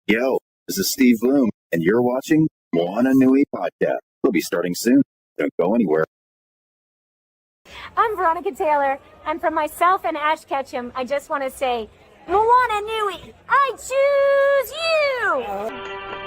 Yo, this is Steve Bloom, and you're watching Moana Nui Podcast. We'll be starting soon. Don't go anywhere. I'm Veronica Taylor, and from myself and Ash Ketchum, I just want to say, Moana Nui, I choose you!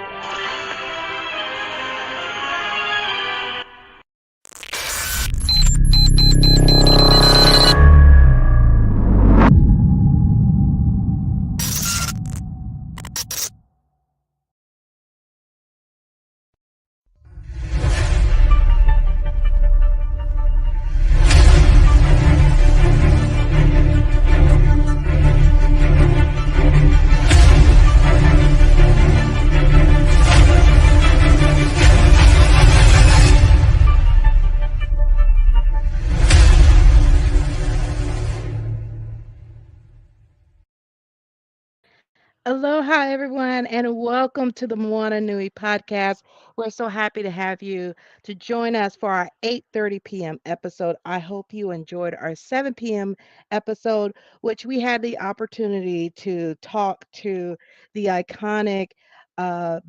Aloha, everyone, and welcome to the Moana Nui Podcast. We're so happy to have you to join us for our 8:30 p.m. episode. I hope you enjoyed our 7 p.m. episode, which we had the opportunity to talk to the iconic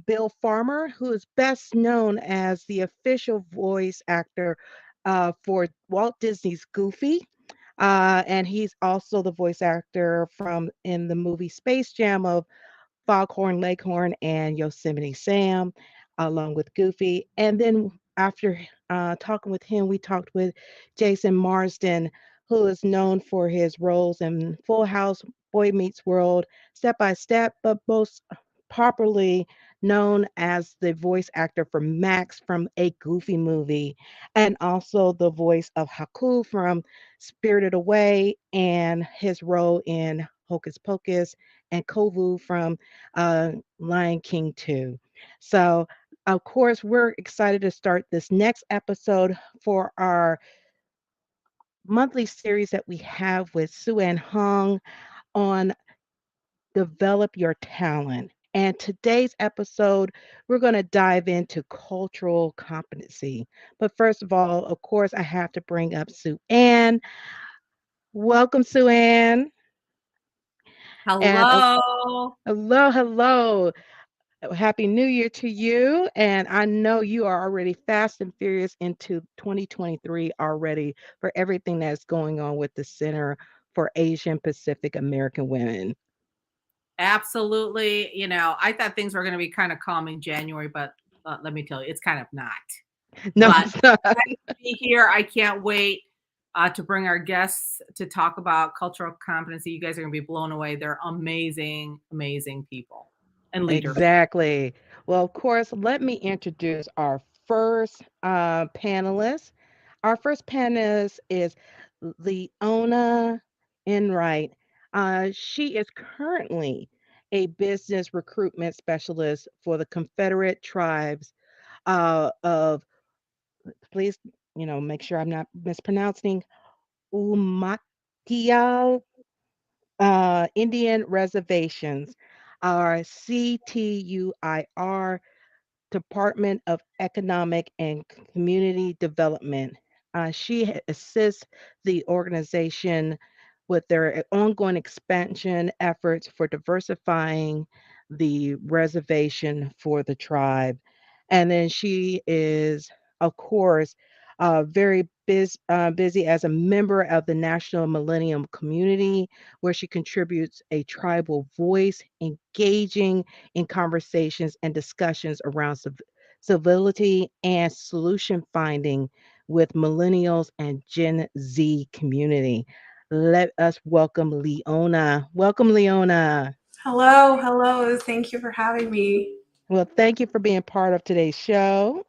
Bill Farmer, who is best known as the official voice actor for Walt Disney's Goofy. And he's also the voice actor from in the movie Space Jam of Foghorn Leghorn and Yosemite Sam, along with Goofy. And then after talking with him, we talked with Jason Marsden, who is known for his roles in Full House, Boy Meets World, Step by Step, but most properly known as the voice actor for Max from a Goofy movie, and also the voice of Haku from Spirited Away, and his role in Hocus Pocus, and Kovu from uh, Lion King 2. So, of course, we're excited to start this next episode for our monthly series that we have with Sue Ann Hong on Develop Your Talent. And today's episode, we're going to dive into cultural competency. But first of all, of course, I have to bring up Sue Ann. Welcome, Sue Ann. And Hello. hello, hello. Happy New Year to you. And I know you are already fast and furious into 2023 already for everything that's going on with the Center for Asian Pacific American Women. Absolutely. I thought things were going to be kind of calm in January, but let me tell you, it's kind of not. No, But it's not. nice to be here. I can't wait to bring our guests to talk about cultural competency. You guys are going to be blown away. They're amazing, amazing people and leaders. Exactly. Well, of course, let me introduce our first panelist. Our first panelist is Leona Enright. She is currently a business recruitment specialist for the Confederate tribes of, please, make sure I'm not mispronouncing, Umatilla Indian Reservations, our CTUIR, Department of Economic and Community Development. She assists the organization with their ongoing expansion efforts for diversifying the reservation for the tribe. And then she is, of course, very busy as a member of the National Millennium Community, where she contributes a tribal voice, engaging in conversations and discussions around civility and solution finding with millennials and Gen Z community. Let us welcome Leona. Welcome, Leona. Hello. Thank you for having me. Well, thank you for being part of today's show.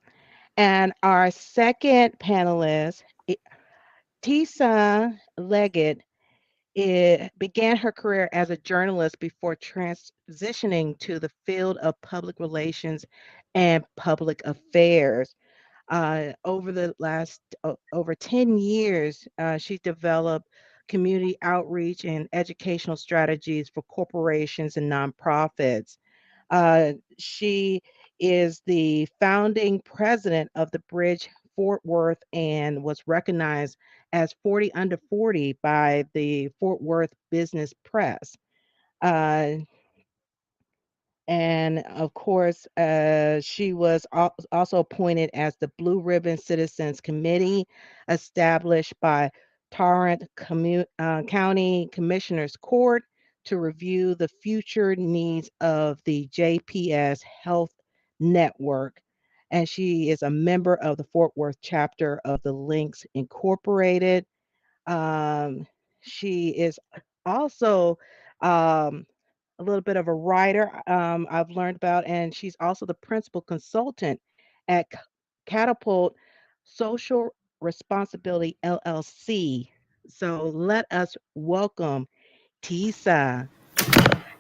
And our second panelist, Tisa Leggett, began her career as a journalist before transitioning to the field of public relations and public affairs. Over the last over 10 years, she developed community outreach and educational strategies for corporations and nonprofits. She is the founding president of the Bridge Fort Worth and was recognized as 40 under 40 by the Fort Worth Business Press. Uh, And of course, she was also appointed as the Blue Ribbon Citizens Committee established by Tarrant County Commissioners Court to review the future needs of the JPS Health Network. And she is a member of the Fort Worth chapter of the Links Incorporated. Um, she is also a little bit of a writer, I've learned about, and she's also the principal consultant at Catapult Social Responsibility LLC. So let us welcome Tisa.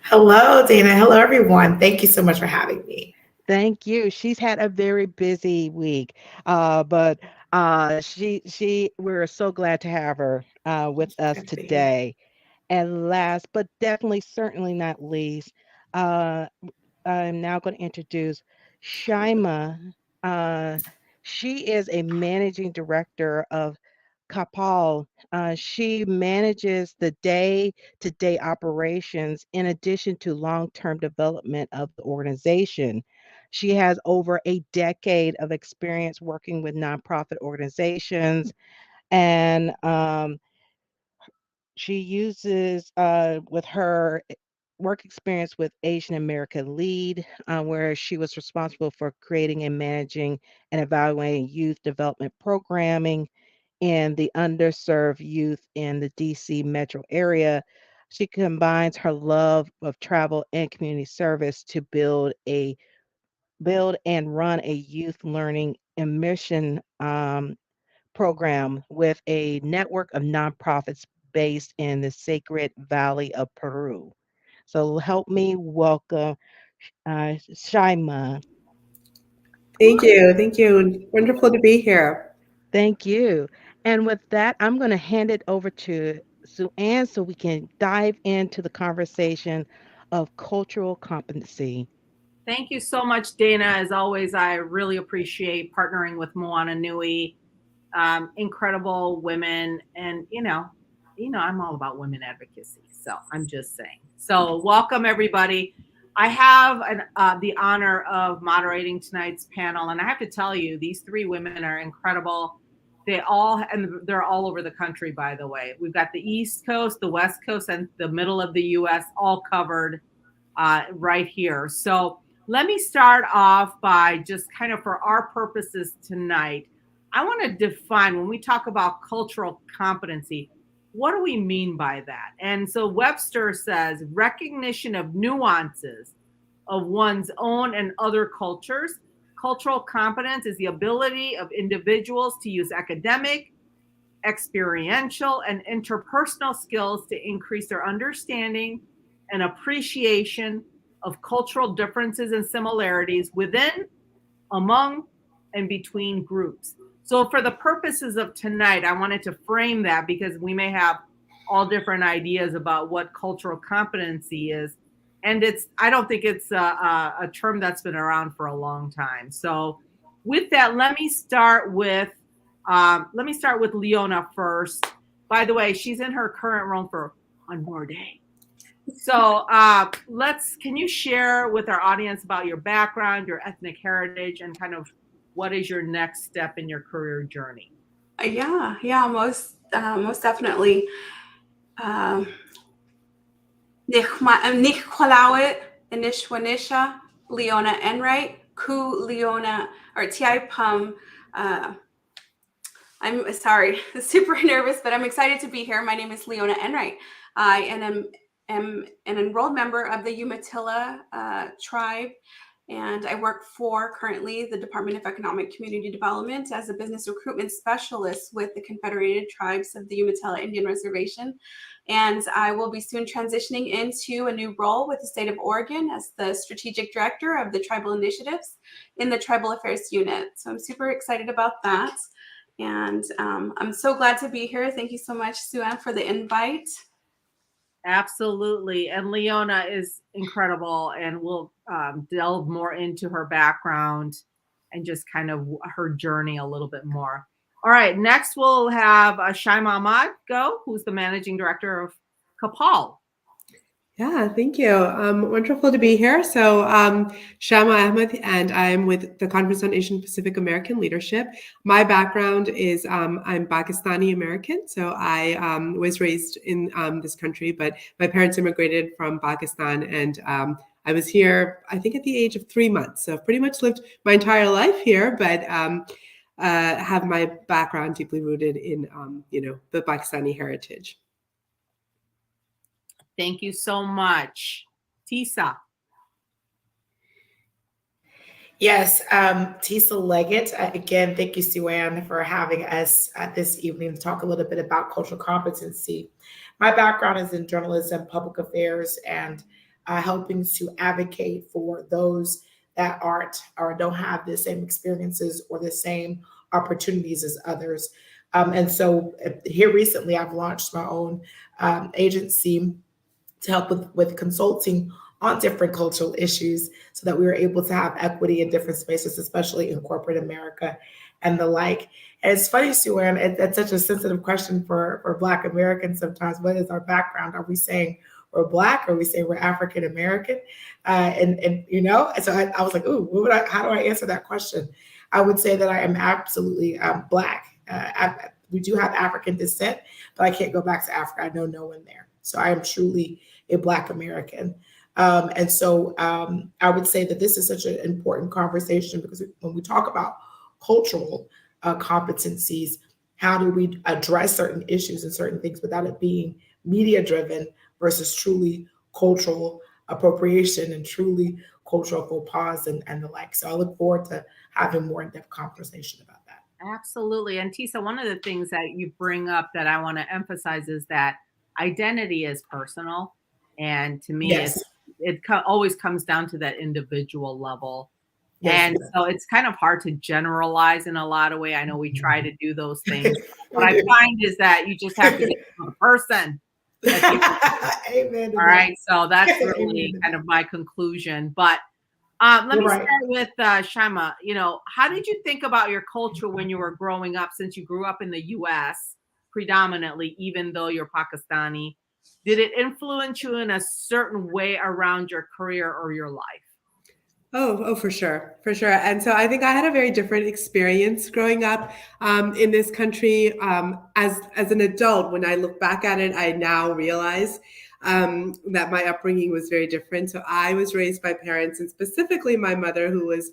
Hello, Dana. Hello, everyone. Thank you so much for having me. Thank you. She's had a very busy week, but we're so glad to have her with us Good to be here. today. And last, but definitely, certainly not least, uh, I'm now going to introduce Shaima. Uh, she is a managing director of CAPAW. She manages the day-to-day operations in addition to long-term development of the organization. She has over a decade of experience working with nonprofit organizations, and she uses with her work experience with Asian America Lead, where she was responsible for creating and managing and evaluating youth development programming in the underserved youth in the DC metro area. She combines her love of travel and community service to build and run a youth learning immersion program with a network of nonprofits based in the Sacred Valley of Peru. So help me welcome Shaima. Thank you. Thank you. Wonderful to be here. Thank you. And with that, I'm going to hand it over to Sue Ann so we can dive into the conversation of cultural competency. Thank you so much, Dana. As always, I really appreciate partnering with Moana Nui. Incredible women, and I'm all about women advocacy. So I'm just saying. So welcome everybody. I have the honor of moderating tonight's panel, and I have to tell you, these three women are incredible. They're all over the country, by the way. We've got the East Coast, the West Coast, and the middle of the U.S. all covered right here. So let me start off by just kind of, for our purposes tonight, I want to define, when we talk about cultural competency, what do we mean by that? And so Webster says recognition of nuances of one's own and other cultures. Cultural competence is the ability of individuals to use academic, experiential, and interpersonal skills to increase their understanding and appreciation of cultural differences and similarities within, among, and between groups. So for the purposes of tonight, I wanted to frame that because we may have all different ideas about what cultural competency is. And I don't think it's a term that's been around for a long time. So with that, let me start with Leona first. By the way, she's in her current role for one more day. So can you share with our audience about your background, your ethnic heritage, and kind of what is your next step in your career journey? Yeah, most definitely. Nihkwalawit, Inishwanisha, Leona Enright, Ku Leona, or Ti Pum. I'm sorry, super nervous, but I'm excited to be here. My name is Leona Enright. I am an enrolled member of the Umatilla tribe, and I work for currently the Department of Economic Community Development as a business recruitment specialist with the Confederated Tribes of the Umatilla Indian Reservation. And I will be soon transitioning into a new role with the state of Oregon as the strategic director of the tribal initiatives in the Tribal Affairs Unit. So I'm super excited about that. And I'm so glad to be here. Thank you so much, Sue Ann, for the invite. Absolutely. And Leona is incredible, and we'll delve more into her background and just kind of her journey a little bit more. All right, next we'll have Shaima Ahmad go, who's the managing director of CAPAW. Yeah, thank you. Wonderful to be here. So, Shama Ahmed, and I'm with the Conference on Asian Pacific American Leadership. My background is I'm Pakistani American. So, I was raised in this country, but my parents immigrated from Pakistan, and I was here, I think, at the age of 3 months. So, I've pretty much lived my entire life here, but have my background deeply rooted in, the Pakistani heritage. Thank you so much. Tisa. Yes, Tisa Leggett. Again, thank you, Sue-Ann, for having us this evening to talk a little bit about cultural competency. My background is in journalism, public affairs, and helping to advocate for those that aren't or don't have the same experiences or the same opportunities as others. And so here recently, I've launched my own agency to help with consulting on different cultural issues so that we were able to have equity in different spaces, especially in corporate America and the like. And it's funny, Sue-Ann, it's such a sensitive question for Black Americans sometimes. What is our background? Are we saying we're Black? Are we saying we're African American? So I was like, ooh, how do I answer that question? I would say that I am absolutely Black. We do have African descent, but I can't go back to Africa. I know no one there. So I am truly a Black American. And so I would say that this is such an important conversation because when we talk about cultural competencies, how do we address certain issues and certain things without it being media driven versus truly cultural appropriation and truly cultural faux pas and the like. So I look forward to having more in-depth conversation about that. Absolutely. And Tisa, one of the things that you bring up that I want to emphasize is that identity is personal. And to me, Yes. it always comes down to that individual level. Yes, and so it's kind of hard to generalize in a lot of ways. I know we try to do those things. What I find is that you just have to get to the person. Amen. All right. So that's really kind of my conclusion. But let me start with Shama. How did you think about your culture when you were growing up, since you grew up in the U.S. predominantly, even though you're Pakistani? Did it influence you in a certain way around your career or your life? Oh, for sure. For sure. And so I think I had a very different experience growing up in this country. As an adult, when I look back at it, I now realize that my upbringing was very different. So I was raised by parents, and specifically my mother, who was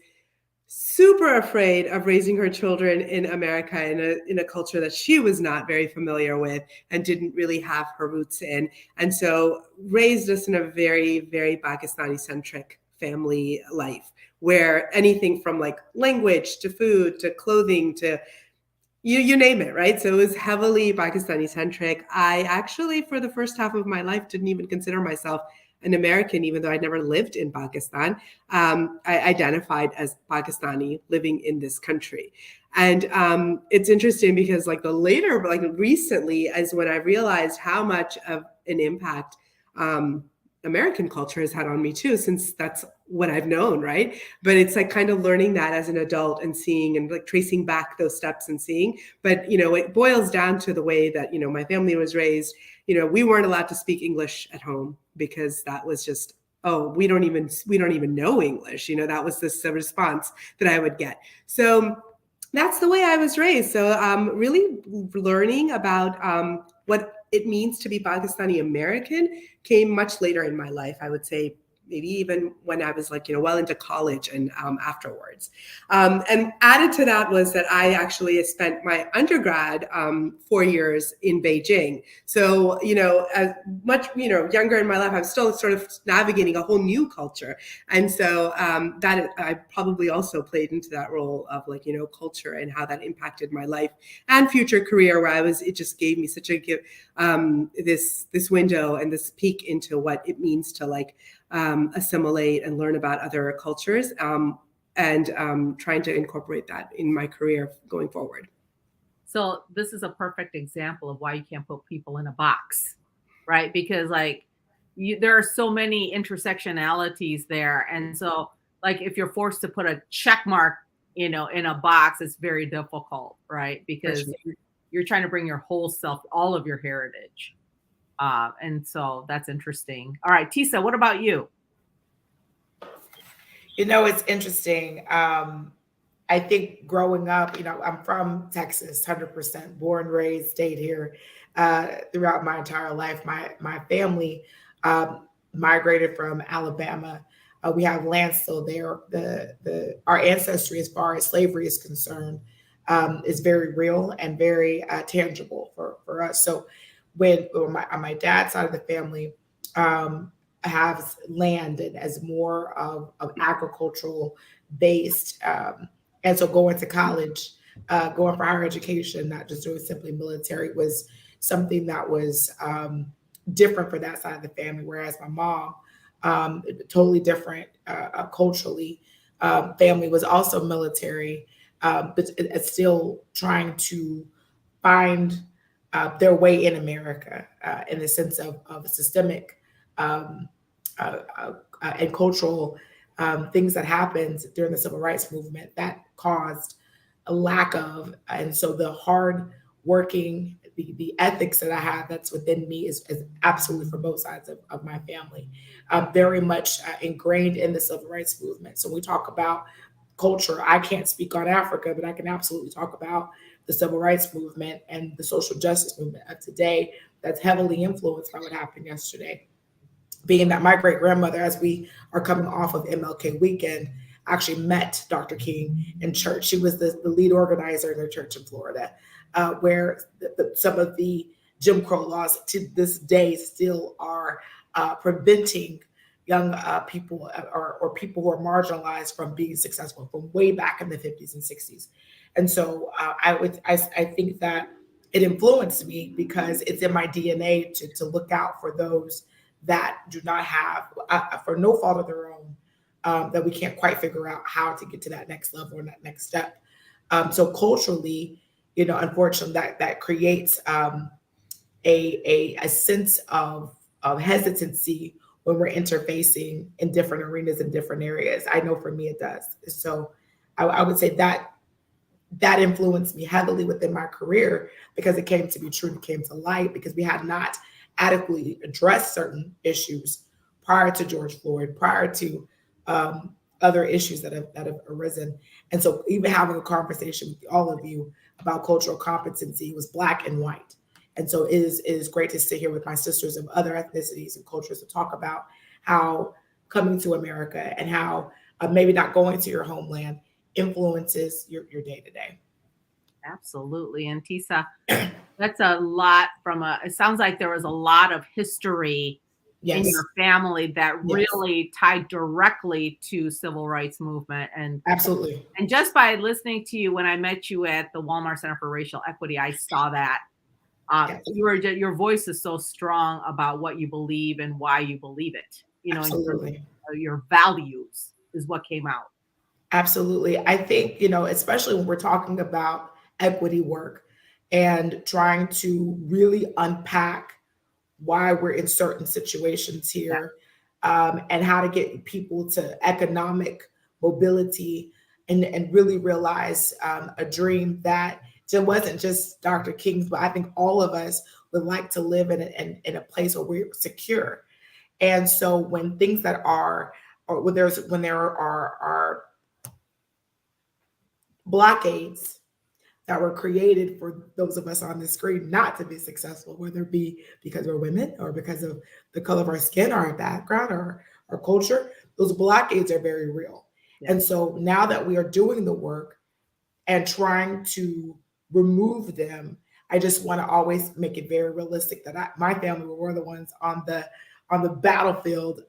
super afraid of raising her children in America in a culture that she was not very familiar with and didn't really have her roots in. And so raised us in a very, very Pakistani centric family life, where anything from like language to food to clothing to you name it, right? So it was heavily Pakistani centric. I actually, for the first half of my life, didn't even consider myself an American, even though I never lived in Pakistan. I identified as Pakistani living in this country. And it's interesting because recently is when I realized how much of an impact American culture has had on me too, since that's what I've known, right? But it's like kind of learning that as an adult and seeing and like tracing back those steps and seeing. But, it boils down to the way that, my family was raised. We weren't allowed to speak English at home because that was just, oh, we don't even know English. That was the response that I would get. So that's the way I was raised. So really learning about what it means to be Pakistani American came much later in my life. I would say maybe even when I was well into college and afterwards. And added to that was that I actually spent my undergrad 4 years in Beijing. So, as much, younger in my life, I'm still sort of navigating a whole new culture. And so that I probably also played into that role of culture and how that impacted my life and future career, where it just gave me such a this window and this peek into what it means to assimilate and learn about other cultures, and trying to incorporate that in my career going forward. So this is a perfect example of why you can't put people in a box, right? Because there are so many intersectionalities there. And so if you're forced to put a check mark, in a box, it's very difficult, right? Because you're trying to bring your whole self, all of your heritage. And so that's interesting. All right, Tisa, what about you? It's interesting. I think growing up, I'm from Texas, 100%, born, raised, stayed here throughout my entire life. My family migrated from Alabama. We have land still there. Our ancestry, as far as slavery is concerned, is very real and very tangible for us. So when on my dad's side of the family, has land and as more of agricultural based. And so going to college, going for higher education, not just doing simply military, was something that was different for that side of the family. Whereas my mom, totally different culturally, family was also military, but it's still trying to find their way in America in the sense of systemic um, and cultural things that happened during the civil rights movement that caused a lack of, and so the hard working, the ethics that I have that's within me is absolutely for both sides of my family, very much ingrained in the civil rights movement. So we talk about culture. I can't speak on Africa, but I can absolutely talk about the civil rights movement and the social justice movement of today that's heavily influenced by what happened yesterday. Being that my great grandmother, as we are coming off of MLK weekend, actually met Dr. King in church. She was the lead organizer in their church in Florida, where some of the Jim Crow laws to this day still are preventing young people or people who are marginalized from being successful from way back in the 50s and 60s. And so I think that it influenced me because it's in my DNA to look out for those that do not have, for no fault of their own, that we can't quite figure out how to get to that next level or that next step. So culturally, unfortunately, that creates a sense of hesitancy when we're interfacing in different arenas in different areas. I know for me it does. So I would say that influenced me heavily within my career because it came to be true, it came to light because we had not adequately addressed certain issues prior to George Floyd, prior to other issues that have arisen. And so even having a conversation with all of you about cultural competency was Black and white. And so it is great to sit here with my sisters of other ethnicities and cultures to talk about how coming to America and how maybe not going to your homeland influences your day to day. Absolutely. And Tisa, that's a lot it sounds like there was a lot of history in your family that really tied directly to civil rights movement. And absolutely. And just by listening to you, when I met you at the Walmart Center for Racial Equity, I saw that. Your voice is so strong about what you believe and why you believe it. Absolutely. Your values is what came out. Absolutely. I think, especially when we're talking about equity work and trying to really unpack why we're in certain situations here, and how to get people to economic mobility and really realize a dream that it wasn't just Dr. King's, but I think all of us would like to live in a place where we're secure. And so when things that are, or when there are blockades that were created for those of us on the screen not to be successful, whether it be because we're women or because of the color of our skin or our background or our culture, those blockades are very real. Yeah. And so now that we are doing the work and trying to remove them, I just want to always make it very realistic that my family were the ones on the battlefield,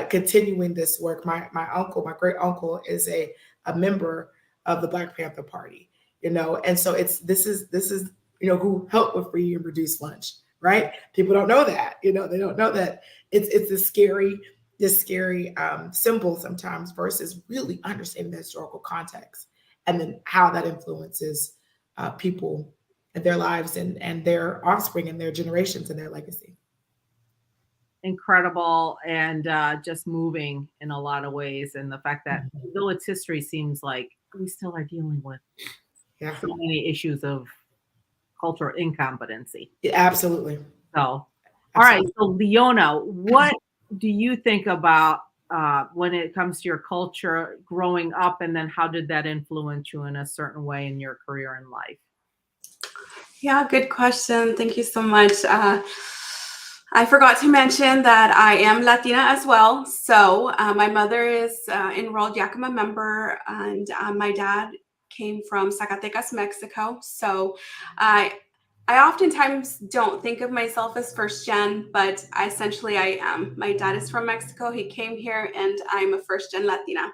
continuing this work. My uncle, my great uncle, is a member of the Black Panther Party, and so this is who helped with free and reduced lunch, right? People don't know that, they don't know that it's this scary symbol sometimes versus really understanding the historical context and then how that influences people and their lives and their offspring and their generations and their legacy. Incredible and just moving in a lot of ways. And the fact that though its history seems like we still are dealing with so many issues of cultural incompetency. Yeah, absolutely. So, all right. So, Leona, what do you think about when it comes to your culture growing up, and then how did that influence you in a certain way in your career and life? Yeah, good question. Thank you so much. I forgot to mention that I am Latina as well. So my mother is enrolled Yakima member, and my dad came from Zacatecas, Mexico. So I oftentimes don't think of myself as first gen, but essentially I am. My dad is from Mexico. He came here, and I'm a first gen Latina.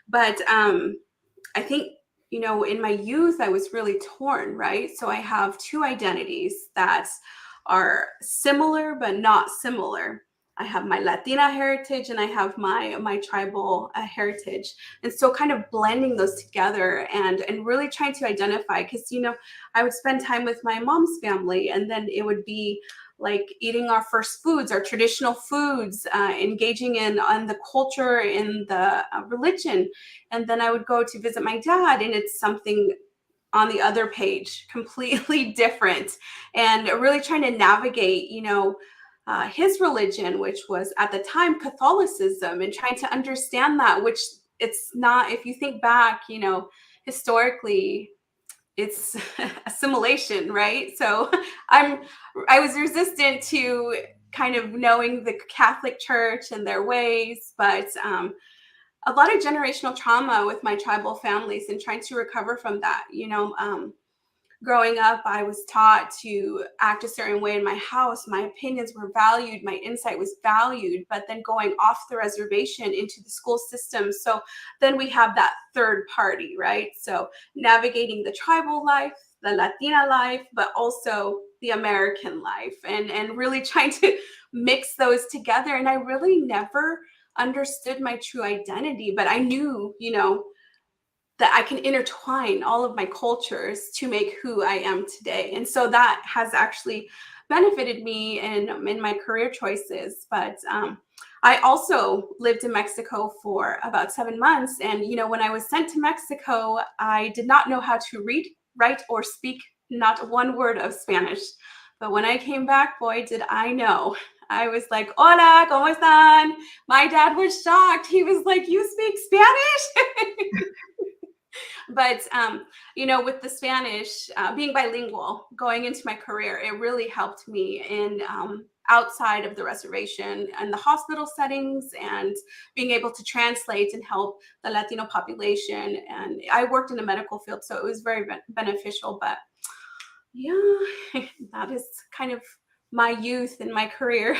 But I think, you know, in my youth, I was really torn, right? So I have two identities that are similar but not similar. I have my Latina heritage and I have my tribal heritage, and so kind of blending those together and really trying to identify, because you know I would spend time with my mom's family, and then it would be like eating our first foods, our traditional foods, engaging in on the culture, in the religion, and then I would go to visit my dad, and it's something on the other page, completely different, and really trying to navigate, you know, his religion, which was at the time Catholicism, and trying to understand that, which it's not, if you think back, you know, historically, it's assimilation, right? So I was resistant to kind of knowing the Catholic Church and their ways, but a lot of generational trauma with my tribal families and trying to recover from that. You know, growing up, I was taught to act a certain way in my house. My opinions were valued, my insight was valued, but then going off the reservation into the school system. So then we have that third party, right? So navigating the tribal life, the Latina life, but also the American life, and really trying to mix those together. And I really never understood my true identity, but I knew, you know, that I can intertwine all of my cultures to make who I am today. And so that has actually benefited me in my career choices. But I also lived in Mexico for about 7 months. And, you know, when I was sent to Mexico, I did not know how to read, write, or speak not one word of Spanish. But when I came back, boy, did I know. I was like, hola, ¿cómo están? My dad was shocked. He was like, you speak Spanish? But you know, with the Spanish, being bilingual going into my career, it really helped me in outside of the reservation and the hospital settings, and being able to translate and help the Latino population. And I worked in the medical field, so it was very beneficial. But yeah, that is kind of my youth and my career.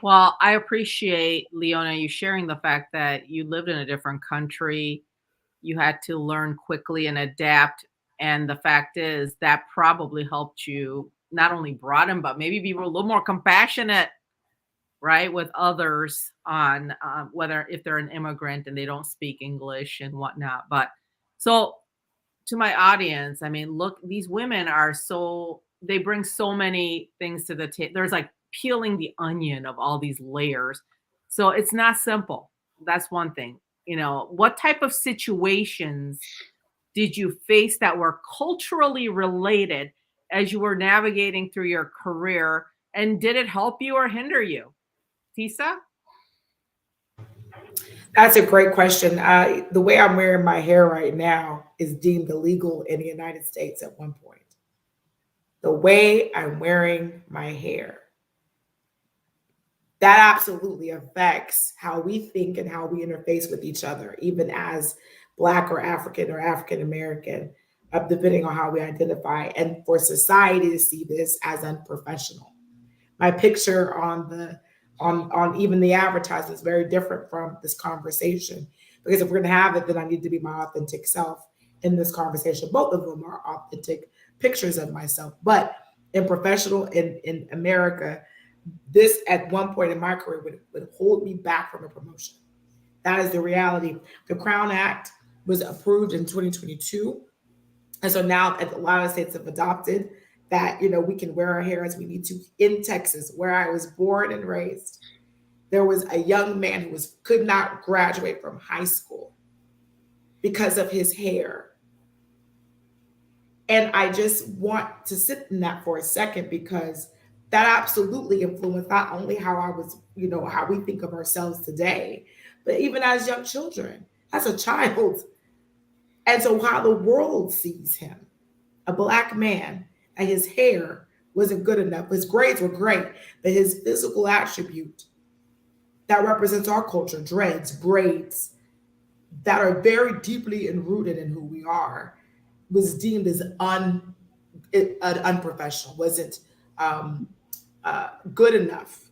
Well, I appreciate, Leona, you sharing the fact that you lived in a different country. You had to learn quickly and adapt. And the fact is that probably helped you not only broaden, but maybe be a little more compassionate, right, with others on whether if they're an immigrant and they don't speak English and whatnot. But so to my audience, I mean, look, these women are they bring so many things to the table. There's like peeling the onion of all these layers. So it's not simple. That's one thing. You know, what type of situations did you face that were culturally related as you were navigating through your career? And did it help you or hinder you? Tisa? That's a great question. The way I'm wearing my hair right now is deemed illegal in the United States at one point. The way I'm wearing my hair, that absolutely affects how we think and how we interface with each other, even as Black or African American, depending on how we identify, and for society to see this as unprofessional. My picture on even the advertisement is very different from this conversation, because if we're going to have it, then I need to be my authentic self in this conversation. Both of them are authentic pictures of myself, but in professional in America, this at one point in my career would hold me back from a promotion. That is the reality. The Crown Act was approved in 2022. And so now a lot of states have adopted that, you know, we can wear our hair as we need to. In Texas, where I was born and raised, there was a young man who could not graduate from high school because of his hair. And I just want to sit in that for a second, because that absolutely influenced not only how I was, how we think of ourselves today, but even as young children, as a child. And so how the world sees him, a Black man, and his hair wasn't good enough. His grades were great, but his physical attribute that represents our culture, dreads, braids, that are very deeply enrooted in who we are, was deemed as unprofessional, wasn't good enough.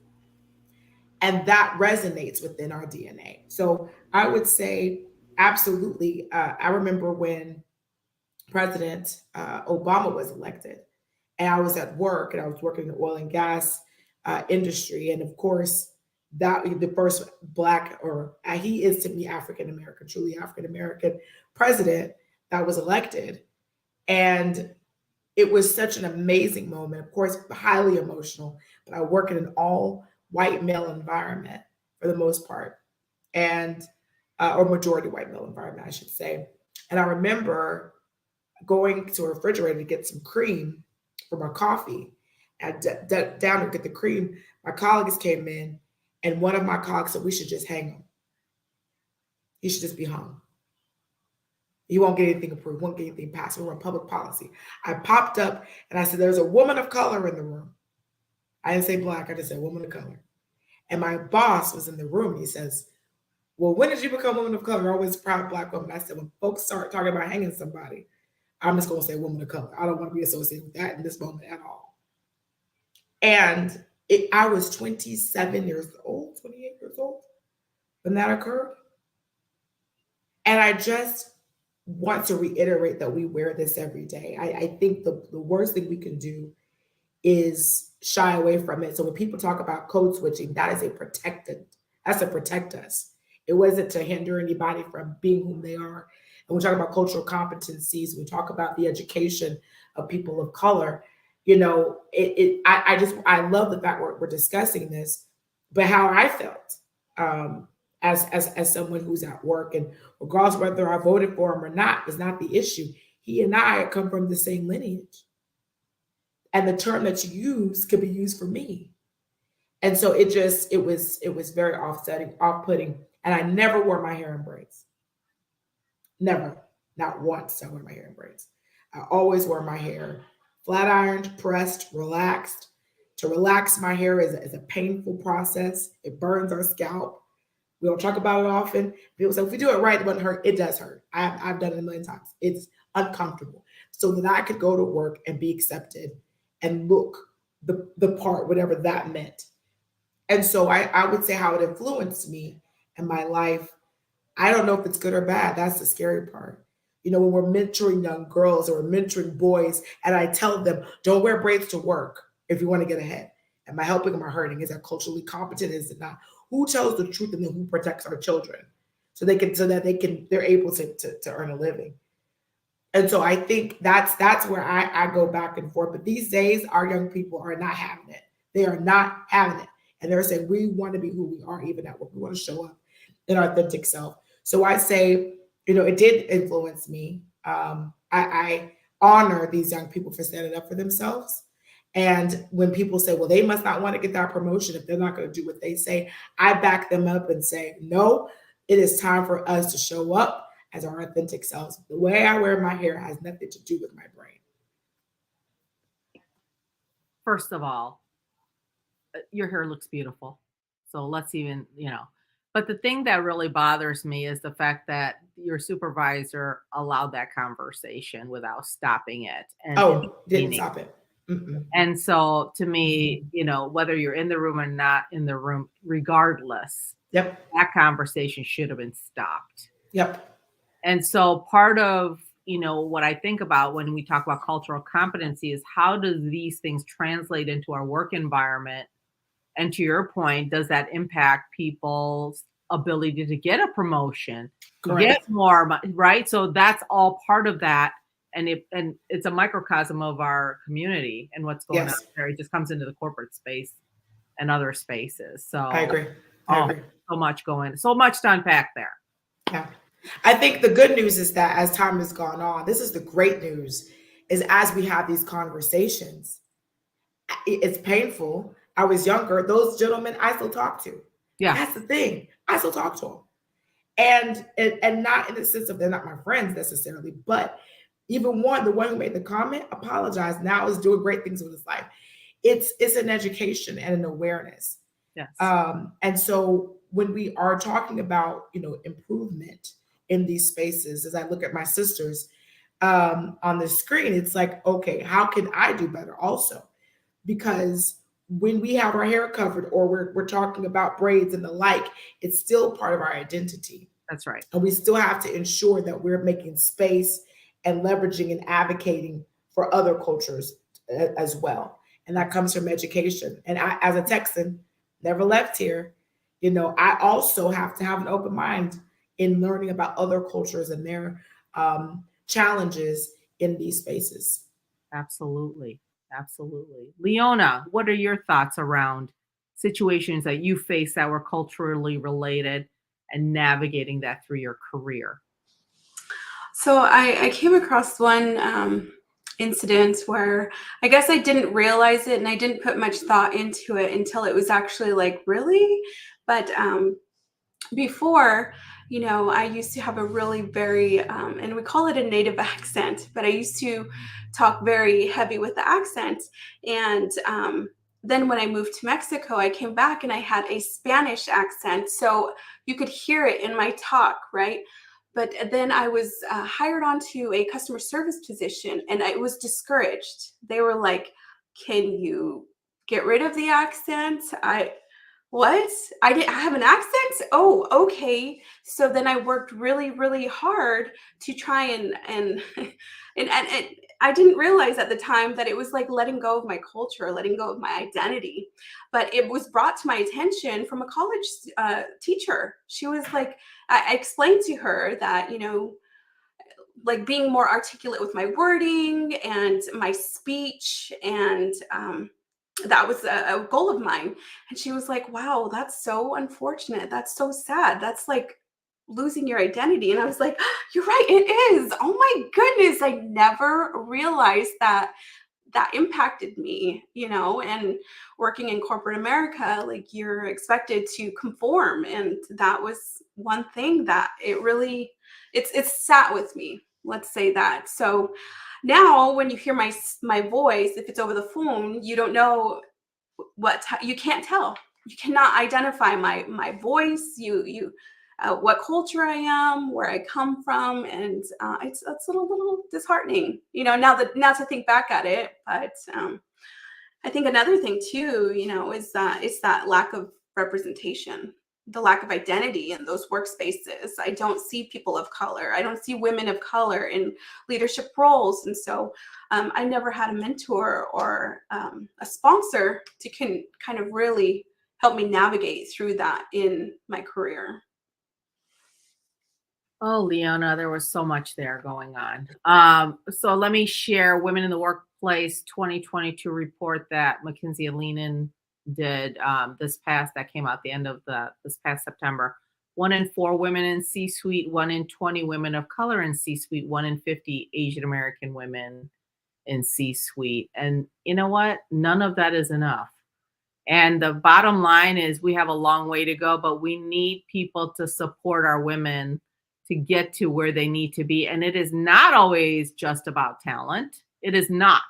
And that resonates within our DNA. So I would say, absolutely. I remember when President Obama was elected, and I was at work, and I was working in the oil and gas industry. And of course, that the first Black, or he is to me African American, truly African American president that was elected. And it was such an amazing moment, of course, highly emotional, but I work in an all white male environment for the most part, and or majority white male environment, I should say. And I remember going to a refrigerator to get some cream for my coffee. And down to get the cream, my colleagues came in, and one of my colleagues said, "We should just hang him. He should just be hung. He won't get anything approved, won't get anything passed. We're on public policy." I popped up and I said, "There's a woman of color in the room." I didn't say Black, I just said woman of color. And my boss was in the room, and he says, "Well, when did you become a woman of color?" You're always a proud Black woman. I said, "When folks start talking about hanging somebody, I'm just going to say woman of color. I don't want to be associated with that in this moment at all." And I was 27 years old, 28 years old when that occurred. And I just want to reiterate that we wear this every day. I think the worst thing we can do is shy away from it. So when people talk about code switching, that's to protect us. It wasn't to hinder anybody from being whom they are. And we talk about cultural competencies, we talk about the education of people of color. I love the fact we're discussing this, but how I felt as someone who's at work, and regardless of whether I voted for him or not, is not the issue. He and I come from the same lineage, and the term that you use could be used for me. And so it was very off-putting. And I never wore my hair in braids. Never, not once I wore my hair in braids. I always wore my hair flat ironed, pressed, relaxed. To relax my hair is a painful process. It burns our scalp. We don't talk about it often. People say, if we do it right, it won't hurt. It does hurt. I've done it a million times. It's uncomfortable. So that I could go to work and be accepted and look the part, whatever that meant. And so I would say how it influenced me in my life. I don't know if it's good or bad. That's the scary part. When we're mentoring young girls or we're mentoring boys, and I tell them, don't wear braids to work if you want to get ahead. Am I helping? Am I hurting? Is that culturally competent? Is it not? Who tells the truth, and then who protects our children so they're able to earn a living? And so I think that's where I go back and forth. But these days, our young people are not having it. They are not having it. And they're saying, we want to be who we are, even at work. We want to show up in our authentic self. So I say, it did influence me. I honor these young people for standing up for themselves. And when people say, well, they must not want to get that promotion if they're not going to do what they say, I back them up and say, no, it is time for us to show up as our authentic selves. The way I wear my hair has nothing to do with my brain. First of all, your hair looks beautiful. So let's even, but the thing that really bothers me is the fact that your supervisor allowed that conversation without stopping it. And didn't stop it. Mm-mm. And so to me, whether you're in the room or not in the room, regardless, that conversation should have been stopped. Yep. And so part of, what I think about when we talk about cultural competency is how do these things translate into our work environment? And to your point, does that impact people's ability to get a promotion, get more money, right? So that's all part of that. And it's a microcosm of our community and what's going on there. It just comes into the corporate space and other spaces. So I agree. So much to unpack there. Yeah. I think the good news is that as time has gone on, this is the great news, is as we have these conversations, It's painful. I was younger. Those gentlemen I still talk to. Yeah. That's the thing. I still talk to them. And not in the sense of they're not my friends necessarily, but even the one who made the comment, apologized, now is doing great things with his life. It's an education and an awareness. Yes. And so when we are talking about, improvement in these spaces, as I look at my sisters on the screen, it's like, okay, how can I do better also? Because when we have our hair covered or we're talking about braids and the like, it's still part of our identity. That's right. And we still have to ensure that we're making space and leveraging and advocating for other cultures as well. And that comes from education. And I, as a Texan, never left here, I also have to have an open mind in learning about other cultures and their challenges in these spaces. Absolutely. Absolutely. Leona, what are your thoughts around situations that you face that were culturally related and navigating that through your career? So I came across one incident where I guess I didn't realize it and I didn't put much thought into it until it was actually like, really? But before, I used to have a really very, and we call it a native accent, but I used to talk very heavy with the accent. And then when I moved to Mexico, I came back and I had a Spanish accent. So you could hear it in my talk, right? But then I was hired onto a customer service position and I was discouraged. They were like, can you get rid of the accent? What? I didn't have an accent? Oh, okay. So then I worked really, really hard to try and and I didn't realize at the time that it was like letting go of my culture, letting go of my identity. But it was brought to my attention from a college teacher. She was like, I explained to her that, like being more articulate with my wording and my speech and that was a goal of mine. And she was like, wow, that's so unfortunate. That's so sad. That's like losing your identity. And I was like, you're right, it is. Oh my goodness. I never realized that impacted me, and working in corporate America, like you're expected to conform. And that was one thing that it's sat with me. Let's say that. So now when you hear my voice, if it's over the phone, you don't know you can't tell. You cannot identify my voice. You what culture I am, where I come from, and it's a little disheartening, now to think back at it. But I think another thing too, is that it's that lack of representation, the lack of identity in those workspaces. I don't see people of color. I don't see women of color in leadership roles. And so I never had a mentor or a sponsor to kind of really help me navigate through that in my career. Oh, Leona, there was so much there going on. So let me share Women in the Workplace 2022 report that McKinsey and Leland did that came out the end of this past September. 1 in 4 women in C-suite, 1 in 20 women of color in C-suite, 1 in 50 Asian American women in C-suite. And you know what? None of that is enough. And the bottom line is we have a long way to go, but we need people to support our women to get to where they need to be. And it is not always just about talent. It is not.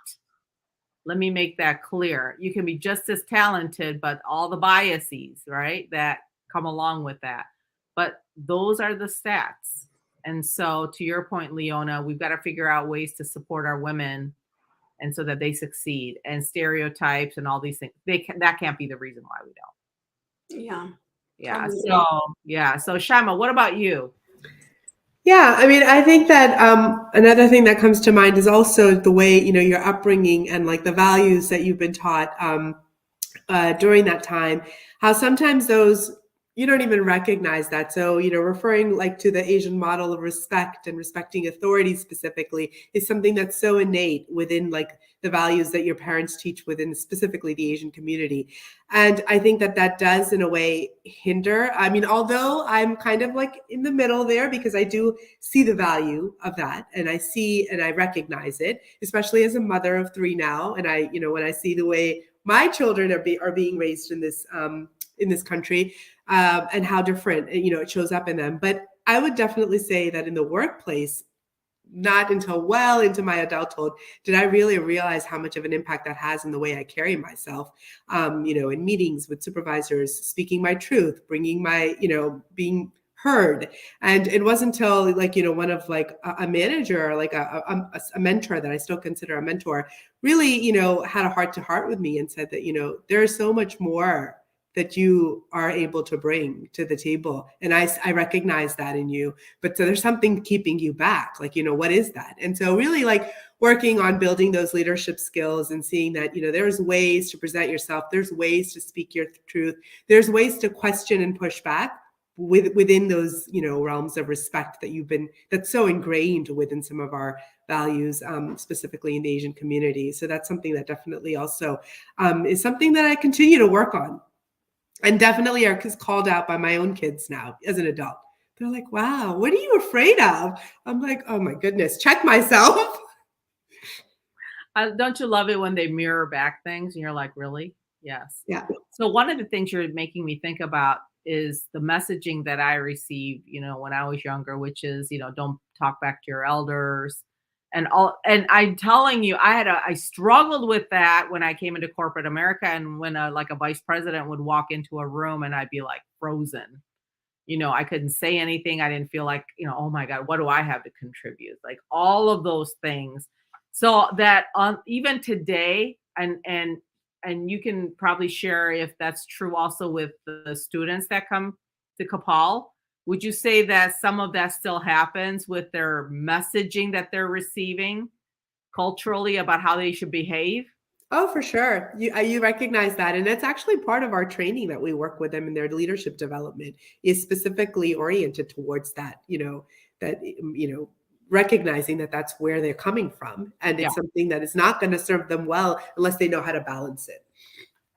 Let me make that clear. You can be just as talented, but all the biases, right, that come along with that. But those are the stats. And so to your point, Leona, we've got to figure out ways to support our women and so that they succeed. And stereotypes and all these things, that can't be the reason why we don't. Yeah. So Shaima, what about you? Yeah, I mean, I think that another thing that comes to mind is also the way, your upbringing and like the values that you've been taught during that time, how sometimes those, you don't even recognize that. So, referring like to the Asian model of respect and respecting authority specifically is something that's so innate within like the values that your parents teach within specifically the Asian community. And I think that does in a way hinder. I mean, although I'm kind of like in the middle there because I do see the value of that and I recognize it, especially as a mother of 3 now. And I, when I see the way my children are being raised in this country, and how different, it shows up in them. But I would definitely say that in the workplace, not until well into my adulthood did I really realize how much of an impact that has in the way I carry myself, in meetings with supervisors, speaking my truth, bringing my, being heard. And it wasn't until one of a manager, like a mentor that I still consider a mentor, really, had a heart to heart with me and said that, there's so much more that you are able to bring to the table. And I recognize that in you, but so there's something keeping you back. What is that? And so really working on building those leadership skills and seeing that, there's ways to present yourself. There's ways to speak your truth. There's ways to question and push back within those, realms of respect that's so ingrained within some of our values, specifically in the Asian community. So that's something that definitely also is something that I continue to work on. And definitely are called out by my own kids now as an adult. They're like, wow, what are you afraid of? I'm like, oh my goodness, check myself. Don't you love it when they mirror back things and you're like, really? Yes. Yeah. So one of the things you're making me think about is the messaging that I received, when I was younger, which is, don't talk back to your elders. And I'm telling you, I struggled with that when I came into corporate America, and when a vice president would walk into a room and I'd be like frozen. I couldn't say anything. I didn't feel like, oh my God, what do I have to contribute? Like all of those things. So that even today, and you can probably share if that's true also with the students that come to CAPAW. Would you say that some of that still happens with their messaging that they're receiving culturally about how they should behave? Oh, for sure. You recognize that. And it's actually part of our training that we work with them in their leadership development is specifically oriented towards that, recognizing that that's where they're coming from. And it's something that is not going to serve them well unless they know how to balance it.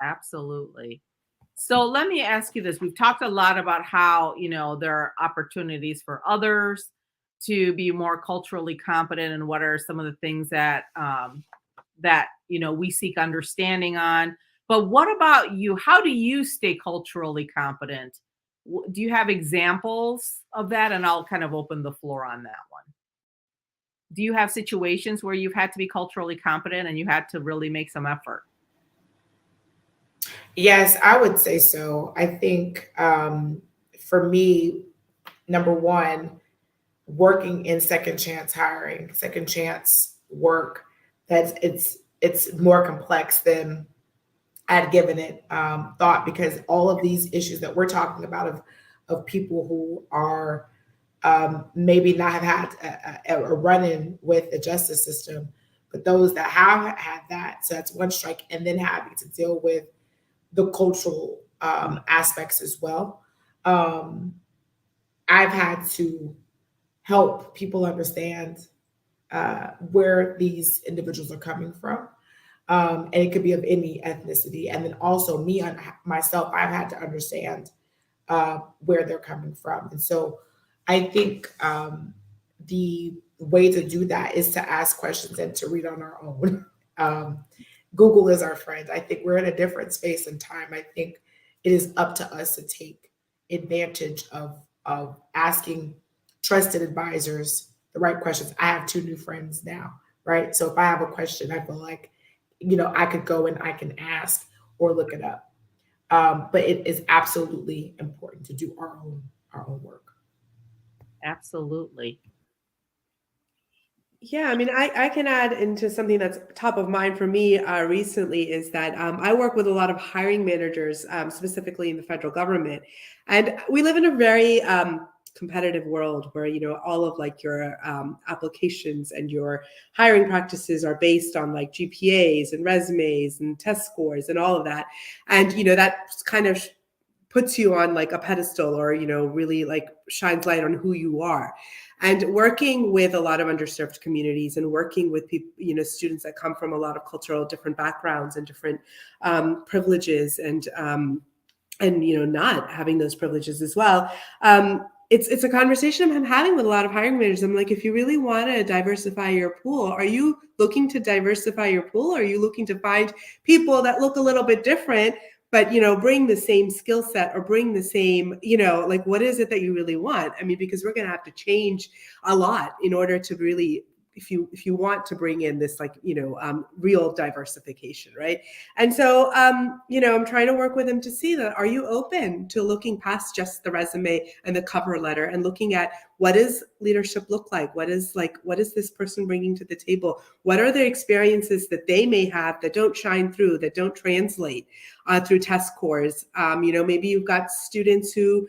Absolutely. So let me ask you this. We've talked a lot about how, there are opportunities for others to be more culturally competent, and what are some of the things that we seek understanding on. But what about you? How do you stay culturally competent? Do you have examples of that? And I'll kind of open the floor on that one. Do you have situations where you've had to be culturally competent and you had to really make some effort? Yes, I would say so. I think for me, number one, working in second chance hiring, second chance work, it's more complex than I'd given it thought, because all of these issues that we're talking about of people who are maybe not have had a run-in with the justice system, but those that have had that, so that's one strike, and then having to deal with the cultural aspects as well. I've had to help people understand where these individuals are coming from. And it could be of any ethnicity. And then also myself, I've had to understand where they're coming from. And so I think the way to do that is to ask questions and to read on our own. Google is our friend. I think we're in a different space and time. I think it is up to us to take advantage of asking trusted advisors the right questions. I have 2 new friends now, right? So if I have a question, I feel like, I could go and I can ask or look it up. But it is absolutely important to do our own work. Absolutely. Yeah, I mean, I can add into something that's top of mind for me recently is that I work with a lot of hiring managers, specifically in the federal government. And we live in a very competitive world where, all of your applications and your hiring practices are based on GPAs and resumes and test scores and all of that. And, that kind of puts you on a pedestal, or, really shines light on who you are. And working with a lot of underserved communities and working with people, students that come from a lot of cultural different backgrounds and different privileges and not having those privileges as well. it's a conversation I'm having with a lot of hiring managers. I'm like, if you really want to diversify your pool, are you looking to diversify your pool? Or are you looking to find people that look a little bit different, but, bring the same skill set or bring the same, like, what is it that you really want? I mean, because we're going to have to change a lot in order to really, if you want to bring in this, like, real diversification, right? And so, I'm trying to work with them to see that, are you open to looking past just the resume and the cover letter and looking at what does leadership look like? What is this person bringing to the table? What are the experiences that they may have that don't shine through, that don't translate through test scores? Maybe you've got students who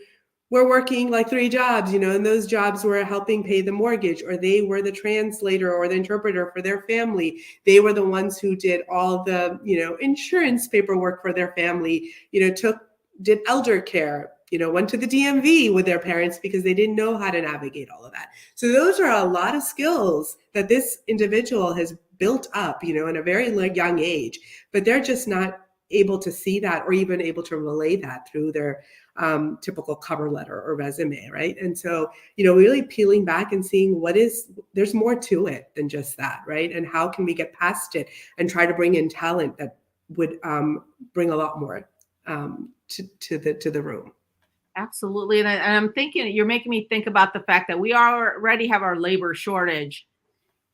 were working like 3 jobs, and those jobs were helping pay the mortgage, or they were the translator or the interpreter for their family. They were the ones who did all the, insurance paperwork for their family, did elder care, went to the DMV with their parents because they didn't know how to navigate all of that. So those are a lot of skills that this individual has built up, in a very young age, but they're just not able to see that or even able to relay that through their typical cover letter or resume, right? And so, really peeling back and seeing there's more to it than just that, right? And how can we get past it and try to bring in talent that would bring a lot more to the room. Absolutely. And I'm thinking, you're making me think about the fact that we already have our labor shortage.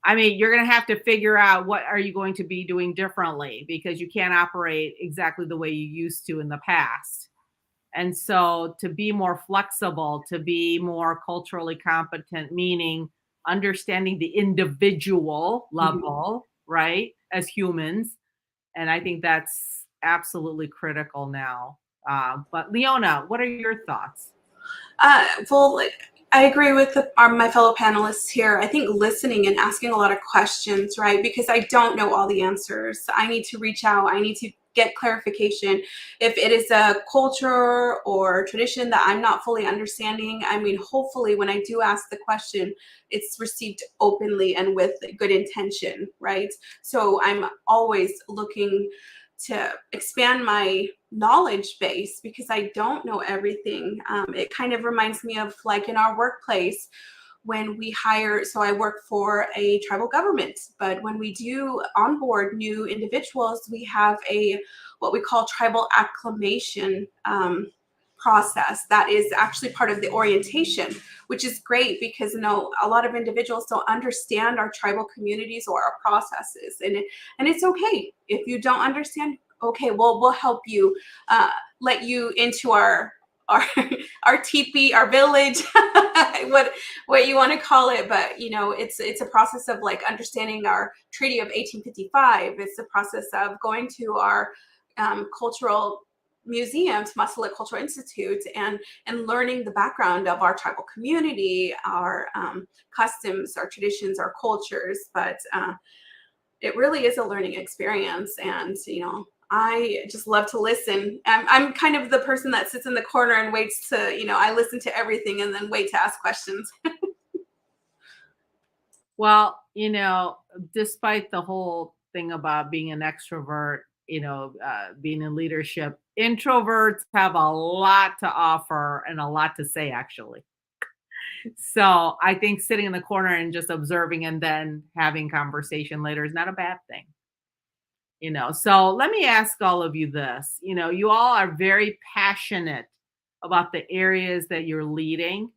I mean, you're going to have to figure out what are you going to be doing differently, because you can't operate exactly the way you used to in the past. And so to be more flexible, to be more culturally competent, meaning understanding the individual level, right, as humans. And I think that's absolutely critical now. But Leona, what are your thoughts? Well, I agree with my fellow panelists here. I think listening and asking a lot of questions, right? Because I don't know all the answers. I need to reach out. I need to get clarification. If it is a culture or tradition that I'm not fully understanding, I mean, hopefully when I do ask the question, it's received openly and with good intention, right? So I'm always looking to expand my knowledge base because I don't know everything. It kind of reminds me of like in our workplace when we hire, so I work for a tribal government, but when we do onboard new individuals, we have what we call tribal acclimation process that is actually part of the orientation, which is great because a lot of individuals don't understand our tribal communities or our processes, and it's okay if you don't understand. Okay, well, we'll help you, let you into our teepee, our village, what you want to call it, but it's a process of like understanding our Treaty of 1855. It's a process of going to our cultural museums, Umatilla Cultural Institute, and learning the background of our tribal community, our customs, our traditions, our cultures. But it really is a learning experience, and I just love to listen. I'm kind of the person that sits in the corner and waits to, I listen to everything and then wait to ask questions. Well, despite the whole thing about being an extrovert, being in leadership, introverts have a lot to offer and a lot to say, actually. So I think sitting in the corner and just observing and then having conversation later is not a bad thing. So let me ask all of you this. You all are very passionate about the areas that you're leading,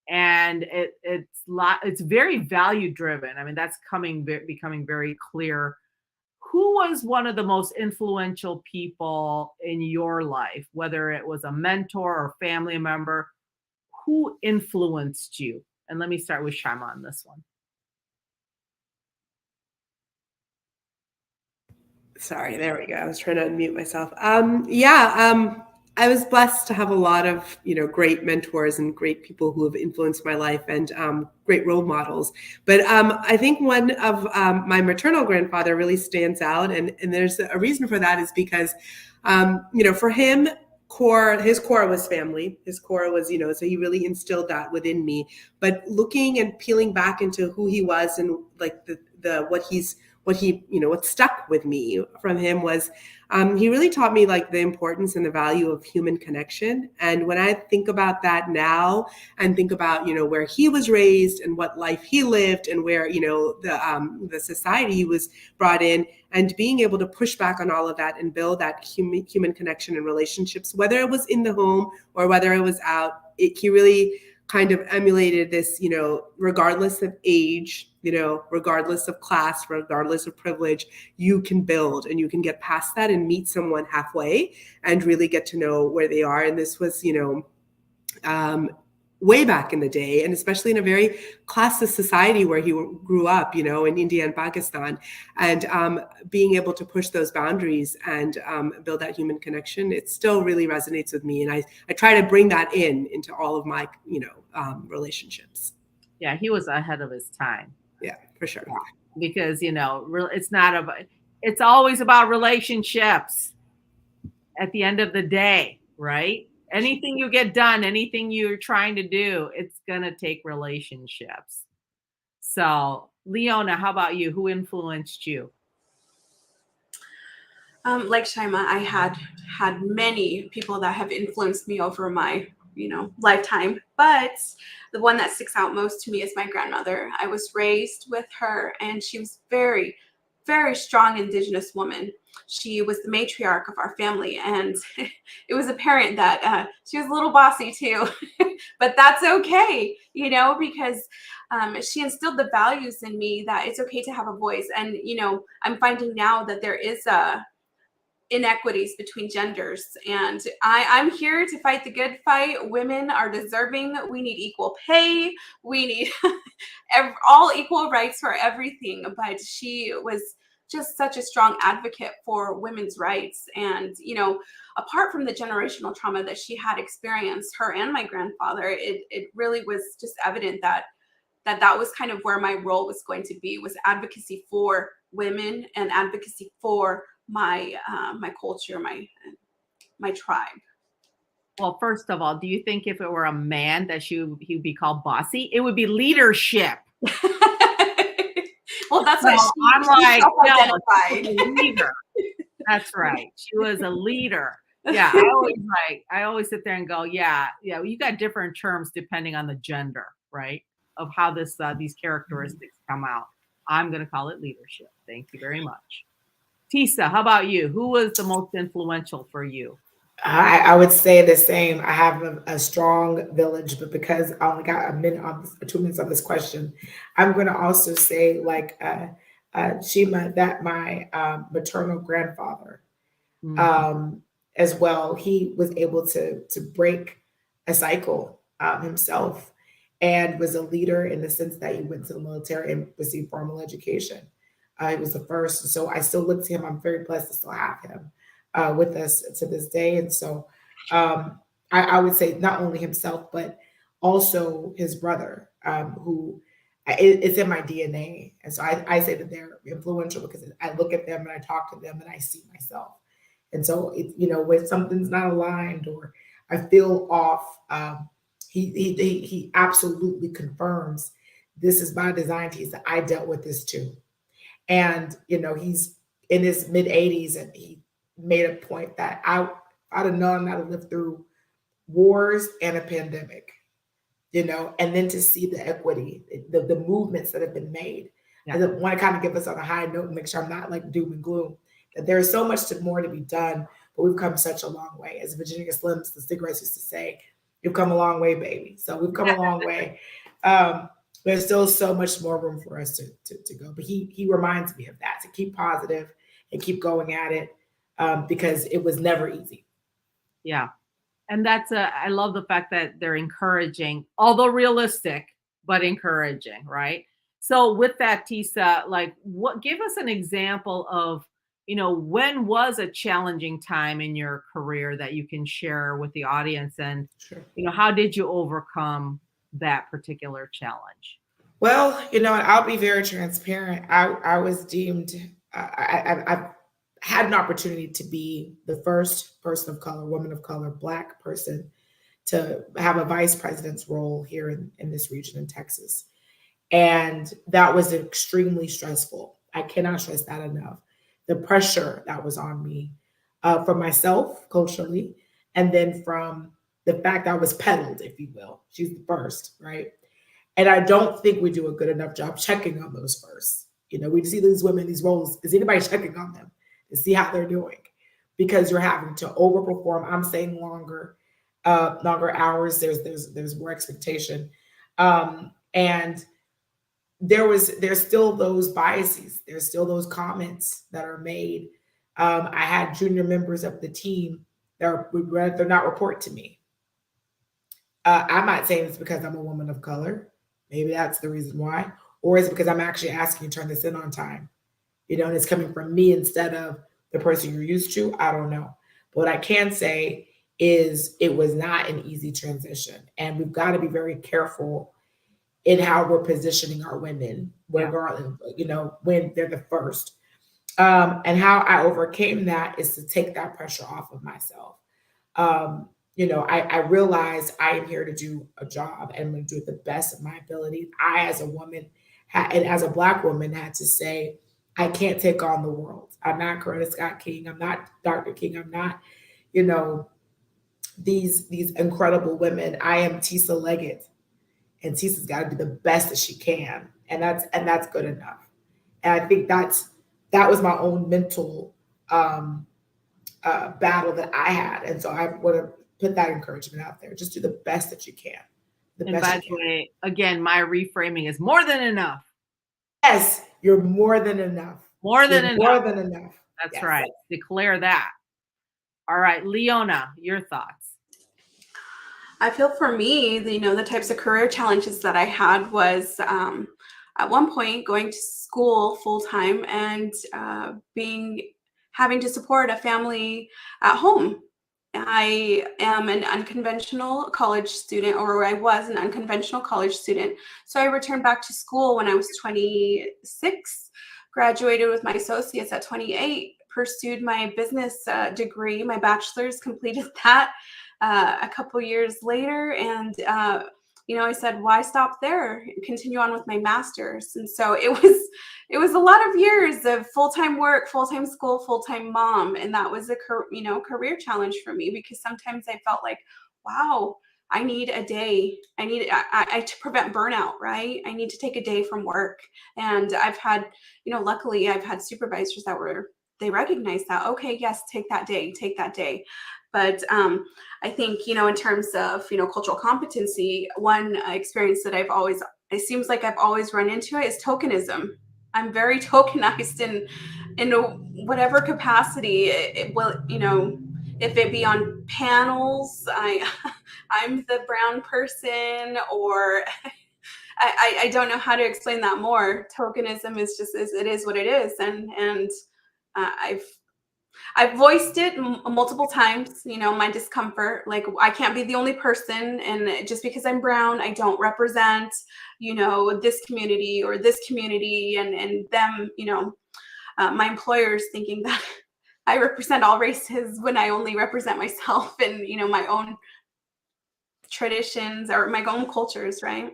and it's very value driven. I mean, that's becoming very clear. Who was one of the most influential people in your life, whether it was a mentor or family member? Who influenced you? And let me start with Shama on this one. Sorry, there we go. I was trying to unmute myself. I was blessed to have a lot of, great mentors and great people who have influenced my life and great role models. But I think one of my maternal grandfather really stands out. And there's a reason for that is because, for him, his core was family. His core was, so he really instilled that within me. But looking and peeling back into who he was and like what stuck with me from him was he really taught me like the importance and the value of human connection. And when I think about that now and think about, where he was raised and what life he lived and where, the society he was brought in, and being able to push back on all of that and build that human connection and relationships, whether it was in the home or whether it was out, he really kind of emulated this, regardless of age, regardless of class, regardless of privilege, you can build and you can get past that and meet someone halfway and really get to know where they are. And this was, way back in the day, and especially in a very classist society where he grew up, in India and Pakistan, and being able to push those boundaries and build that human connection, it still really resonates with me. And I try to bring that into all of my, relationships. Yeah, he was ahead of his time. Yeah, for sure. Yeah, because, it's always about relationships at the end of the day, right? Anything you get done, anything you're trying to do, it's going to take relationships. So, Leona, how about you? Who influenced you? Like Shaima, I had many people that have influenced me over my, lifetime. But the one that sticks out most to me is my grandmother. I was raised with her, and she was very, very strong Indigenous woman. She was the matriarch of our family, and it was apparent that she was a little bossy too, but that's okay, because she instilled the values in me that it's okay to have a voice. And, I'm finding now that there is inequities between genders, and I'm here to fight the good fight. Women are deserving. We need equal pay. We need all equal rights for everything. But she was just such a strong advocate for women's rights. And, apart from the generational trauma that she had experienced, her and my grandfather, it really was just evident that was kind of where my role was going to be, was advocacy for women and advocacy for my culture, my tribe. Well, first of all, do you think if it were a man that he would be called bossy? It would be leadership. Well, that's why I'm like, self-identified. no, a leader. That's right. She was a leader. Yeah, I always sit there and go, yeah, you got different terms depending on the gender, right? Of how these characteristics come out. I'm going to call it leadership. Thank you very much. Tisa, how about you? Who was the most influential for you? I would say the same. I have a strong village, but because I only got 2 minutes on this question, I'm going to also say, like Shima, that my maternal grandfather, as well, he was able to break a cycle himself, and was a leader in the sense that he went to the military and received formal education. He was the first, so I still look to him. I'm very blessed to still have him with us to this day. And so I would say not only himself, but also his brother, who it's in my DNA. And so I say that they're influential because I look at them and I talk to them and I see myself. And so, when something's not aligned or I feel off, he absolutely confirms this is by design. That I dealt with this too. And, he's in his mid 80s, and he made a point that I'd have known how to live through wars and a pandemic, and then to see the equity, the movements that have been made. Yeah. I want to kind of give us on a high note and make sure I'm not like doom and gloom, that there is so much more to be done, but we've come such a long way. As Virginia Slims, the cigarettes used to say, you've come a long way, baby. So we've come a long way. There's still so much more room for us to go. But he reminds me of that, to keep positive and keep going at it, because it was never easy. Yeah. And I love the fact that they're encouraging, although realistic, but encouraging, right? So with that, Tisa, give us an example of, when was a challenging time in your career that you can share with the audience, and, Sure. How did you overcome that particular challenge? Well, I'll be very transparent. I was deemed, I've had an opportunity to be the first person of color, woman of color, Black person to have a vice president's role here in this region in Texas. And that was extremely stressful. I cannot stress that enough. The pressure that was on me from myself culturally, and then from the fact I was peddled, if you will. She's the first, right? And I don't think we do a good enough job checking on those first. We see these women, these roles. Is anybody checking on them to see how they're doing? Because you're having to overperform. I'm saying longer hours. There's more expectation, and there's still those biases. There's still those comments that are made. I had junior members of the team that would rather not report to me. I'm not saying it's because I'm a woman of color. Maybe that's the reason why. Or is it because I'm actually asking to turn this in on time? And it's coming from me instead of the person you're used to. I don't know. But what I can say is it was not an easy transition. And we've got to be very careful in how we're positioning our women, regardless, when they're the first. And how I overcame that is to take that pressure off of myself. I realized I am here to do a job and I'm going to do it the best of my ability. I, as a woman, and as a Black woman, had to say, I can't take on the world. I'm not Coretta Scott King. I'm not Dr. King. I'm not, these incredible women. I am Tisa Leggett, and Tisa's got to do the best that she can, and that's good enough. And I think that was my own mental battle that I had, and so I want to put that encouragement out there. Just do the best that you can. And by the way, again, my reframing is more than enough. Yes, you're more than enough. More than enough. That's yes. right. Declare that. All right, Leona, your thoughts. I feel for me, the types of career challenges that I had was at one point going to school full time and having to support a family at home. I am an unconventional college student, or I was an unconventional college student. So I returned back to school when I was 26, graduated with my associates at 28, pursued my business degree, my bachelor's, completed that a couple years later. And, I said, why stop there? Continue on with my master's. And so it was a lot of years of full-time work, full-time school, full-time mom. And that was a career challenge for me, because sometimes I felt like, wow, I need a day. I to prevent burnout, right? I need to take a day from work. And I've had, luckily I've had supervisors they recognize that. Okay, yes, take that day. But I think, in terms of, cultural competency, one experience that it seems like I've always run into it is tokenism. I'm very tokenized in whatever capacity it will, if it be on panels, I'm the brown person, or I don't know how to explain that more. Tokenism is it is what it is. And I've voiced it multiple times, my discomfort. Like, I can't be the only person, and just because I'm brown, I don't represent, this community or this community, and them, my employers thinking that I represent all races when I only represent myself and, my own traditions or my own cultures, right?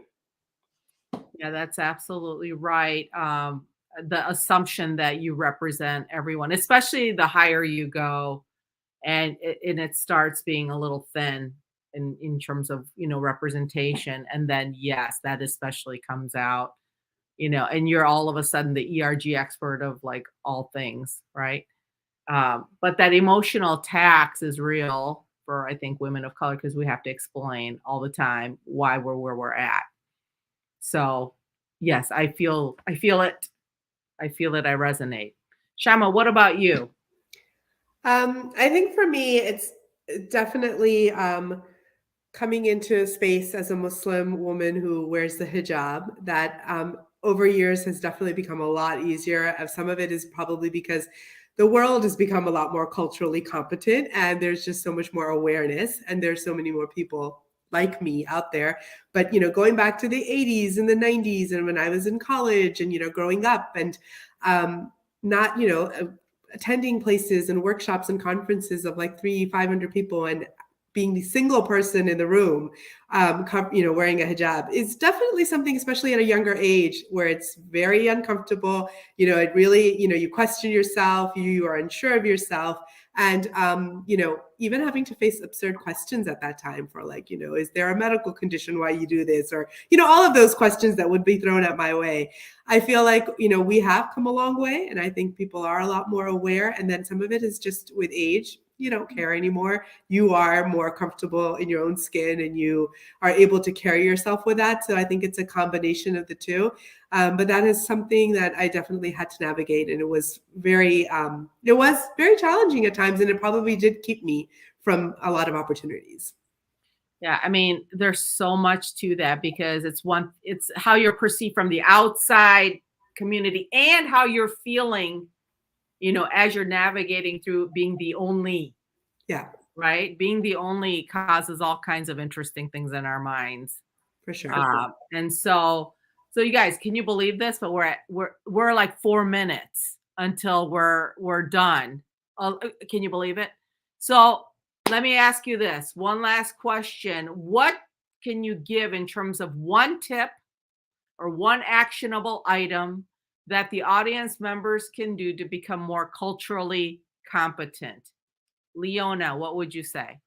Yeah, that's absolutely right. The assumption that you represent everyone, especially the higher you go, and it starts being a little thin in terms of representation, and then yes, that especially comes out, and you're all of a sudden the ERG expert of like all things, right? But that emotional tax is real for, I think, women of color, because we have to explain all the time why we're where we're at. So yes, I feel it. I resonate. Shama, what about you? I think for me, it's definitely coming into a space as a Muslim woman who wears the hijab that over years has definitely become a lot easier. Some of it is probably because the world has become a lot more culturally competent, and there's just so much more awareness, and there's so many more people like me out there. But, going back to the 80s and the 90s, and when I was in college and, growing up, and not, attending places and workshops and conferences of like 300-500 people, and being the single person in the room, wearing a hijab is definitely something, especially at a younger age, where it's very uncomfortable. It really, you question yourself, you are unsure of yourself. And, even having to face absurd questions at that time for like, is there a medical condition why you do this? Or, all of those questions that would be thrown at my way. I feel like, we have come a long way, and I think people are a lot more aware. And then some of it is just with age, you don't care anymore. You are more comfortable in your own skin, and you are able to carry yourself with that. So I think it's a combination of the two. But that is something that I definitely had to navigate, and it was very challenging at times, and it probably did keep me from a lot of opportunities. Yeah, I mean, there's so much to that, because it's how you're perceived from the outside community and how you're feeling, as you're navigating through being the only. Yeah, right? Being the only causes all kinds of interesting things in our minds. for sure. And so you guys, can you believe this? But we're like 4 minutes until we're done. Can you believe it? So let me ask you this one last question. What can you give in terms of one tip or one actionable item that the audience members can do to become more culturally competent? Leona, what would you say?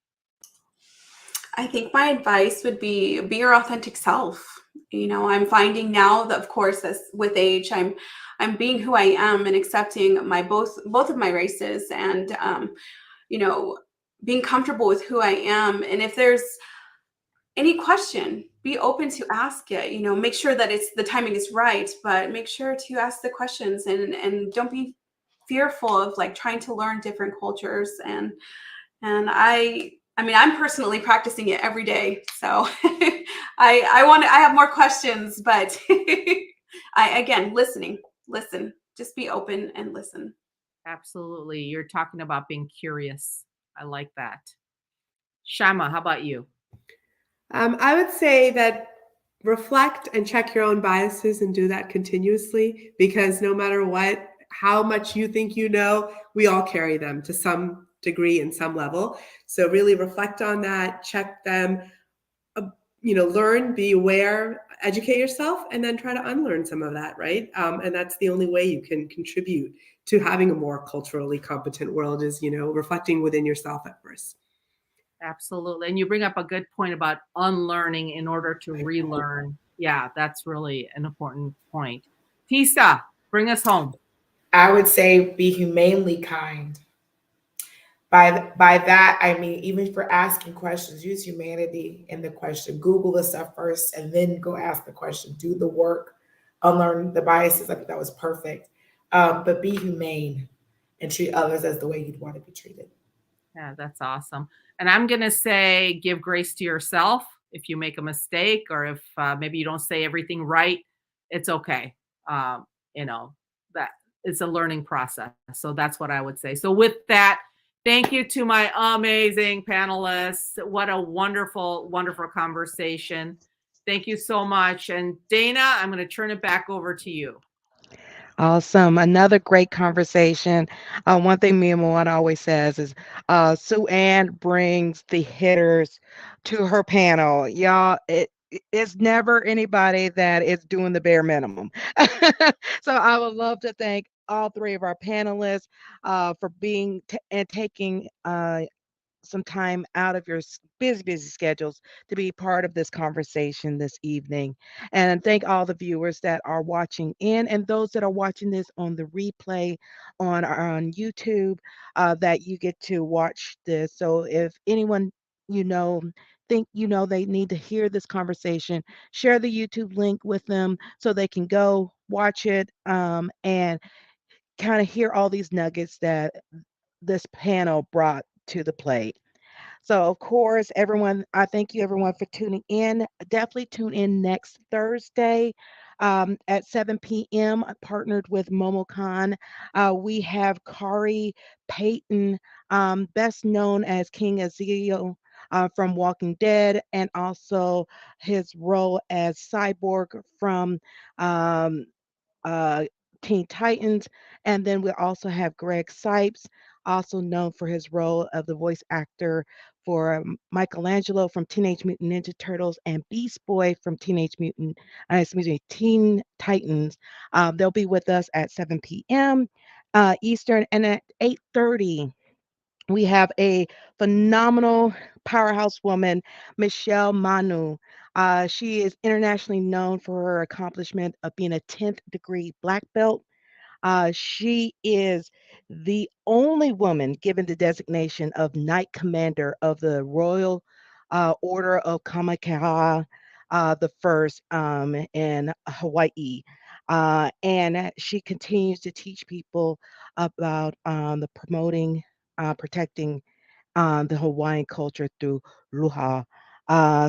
I think my advice would be your authentic self. I'm finding now that, of course, as with age, I'm being who I am and accepting my both of my races, and being comfortable with who I am. And if there's any question, be open to ask it. Make sure that the timing is right, but make sure to ask the questions, and don't be fearful of like trying to learn different cultures. And I'm personally practicing it every day. So I have more questions, but again, listen, just be open and listen. Absolutely. You're talking about being curious. I like that. Shama, how about you? I would say that reflect and check your own biases, and do that continuously, because no matter how much you think we all carry them to some degree and some level. So really reflect on that, check them, learn, be aware, educate yourself, and then try to unlearn some of that, right? And that's the only way you can contribute to having a more culturally competent world, is, reflecting within yourself at first. Absolutely. And you bring up a good point about unlearning in order to relearn. Yeah, that's really an important point. Tisa, bring us home. I would say be humanely kind. By that, I mean, even for asking questions, use humanity in the question. Google the stuff first and then go ask the question. Do the work, unlearn the biases. I think that was perfect. But be humane and treat others as the way you'd want to be treated. Yeah, that's awesome. And I'm going to say give grace to yourself if you make a mistake, or if maybe you don't say everything right. It's okay. That it's a learning process. So that's what I would say. So with that, thank you to my amazing panelists. What a wonderful, wonderful conversation. Thank you so much. And Dana, I'm going to turn it back over to you. Awesome. Another great conversation. One thing me and Moana always says is Sue Ann brings the hitters to her panel. Y'all, it's never anybody that is doing the bare minimum. So I would love to thank all three of our panelists for being and taking some time out of your busy schedules to be part of this conversation this evening. And thank all the viewers that are watching in, and those that are watching this on the replay on YouTube, that you get to watch this. So if anyone think they need to hear this conversation, share the YouTube link with them so they can go watch it, and kind of hear all these nuggets that this panel brought to the plate. So, of course, everyone, I thank you everyone for tuning in. Definitely tune in next Thursday at 7 p.m. Partnered with MomoCon. We have Kari Payton, best known as King Ezekiel from Walking Dead, and also his role as Cyborg from um, uh, Teen Titans. And then we also have Greg Sipes, also known for his role of the voice actor for Michelangelo from Teenage Mutant Ninja Turtles and Beast Boy from Teen Titans. They'll be with us at 7 p.m. Eastern, and at 8:30 we have a phenomenal powerhouse woman, Michelle Manu. She is internationally known for her accomplishment of being a 10th degree black belt. She is the only woman given the designation of Knight Commander of the Royal Order of Kamehameha the First in Hawaii. And she continues to teach people about the promoting, protecting the Hawaiian culture through Ruha.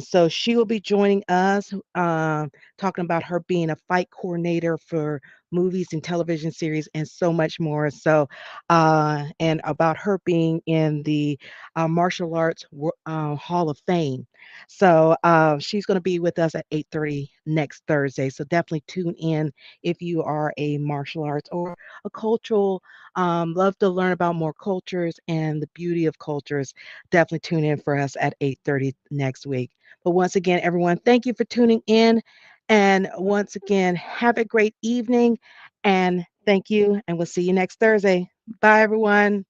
So she will be joining us, talking about her being a fight coordinator for movies and television series and so much more. So, and about her being in the Martial Arts Hall of Fame. So she's going to be with us at 8:30 next Thursday. So definitely tune in if you are a martial arts or a cultural, love to learn about more cultures and the beauty of cultures. Definitely tune in for us at 8:30 next week. But once again, everyone, thank you for tuning in. And once again, have a great evening. And thank you. And we'll see you next Thursday. Bye, everyone.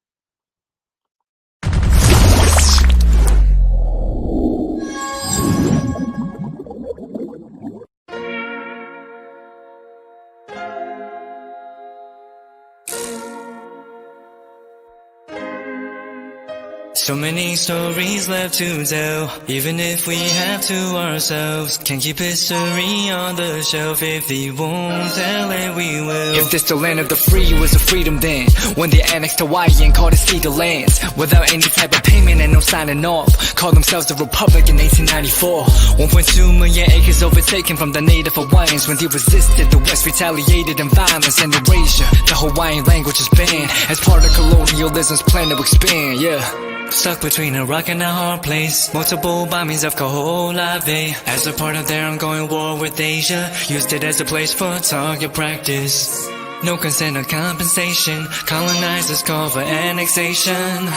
So many stories left to tell, even if we have to ourselves. Can't keep history on the shelf. If we won't tell it, we will. If this the land of the free was a freedom then, when they annexed Hawaii and called it Cedar Lands, without any type of payment and no signing off, called themselves a republic in 1894. 1.2 million acres overtaken from the native Hawaiians. When they resisted, the West retaliated in violence and erasure. The Hawaiian language is banned as part of colonialism's plan to expand, yeah. Stuck between a rock and a hard place. Multiple bombings of Kaho'olawe as a part of their ongoing war with Asia. Used it as a place for target practice. No consent or compensation. Colonizers call for annexation.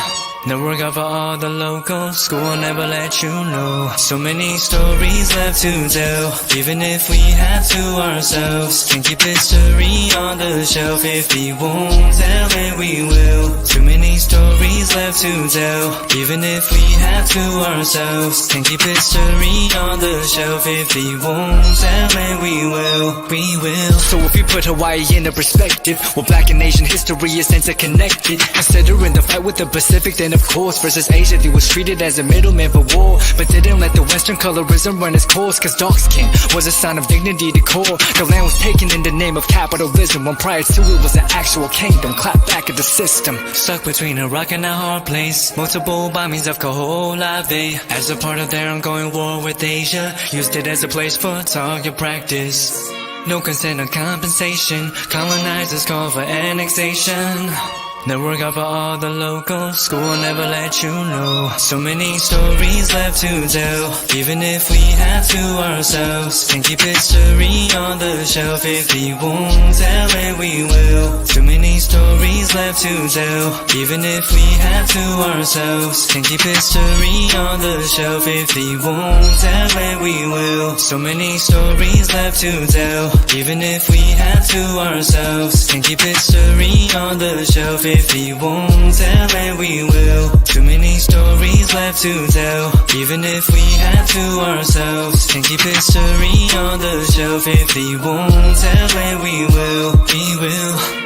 No work out for all the locals. School will never let you know. So many stories left to tell, even if we have to ourselves. Can't keep history on the shelf. If we won't tell it, we will. Too many stories left to tell, even if we have to ourselves. Can't keep history on the shelf. If we won't tell it, we will. We will. So if you put Hawaii into perspective, well, Black and Asian history is interconnected. Considering the fight with the Pacific, then of course, versus Asia, they was treated as a middleman for war, but didn't let the Western colorism run its course, cause dark skin was a sign of dignity to core. The land was taken in the name of capitalism, when prior to it was an actual kingdom. Clap back at the system. Stuck between a rock and a hard place. Multiple bombings of Kaho'olawe as a part of their ongoing war with Asia. Used it as a place for target practice. No consent or compensation. Colonizers call for annexation. No work out for all the locals. School will never let you know. So many stories left to tell, even if we have to ourselves. Can't keep history on the shelf. If we won't tell it, we will. Too many stories left to tell, even if we have to ourselves. Can't keep history on the shelf. If we won't tell it, we will. So many stories left to tell, even if we have to ourselves. Can't keep history on the shelf. If we won't tell it, we will. Too many stories left to tell, even if we have to ourselves. Can't keep history on the shelf. If we won't tell it, we will. We will.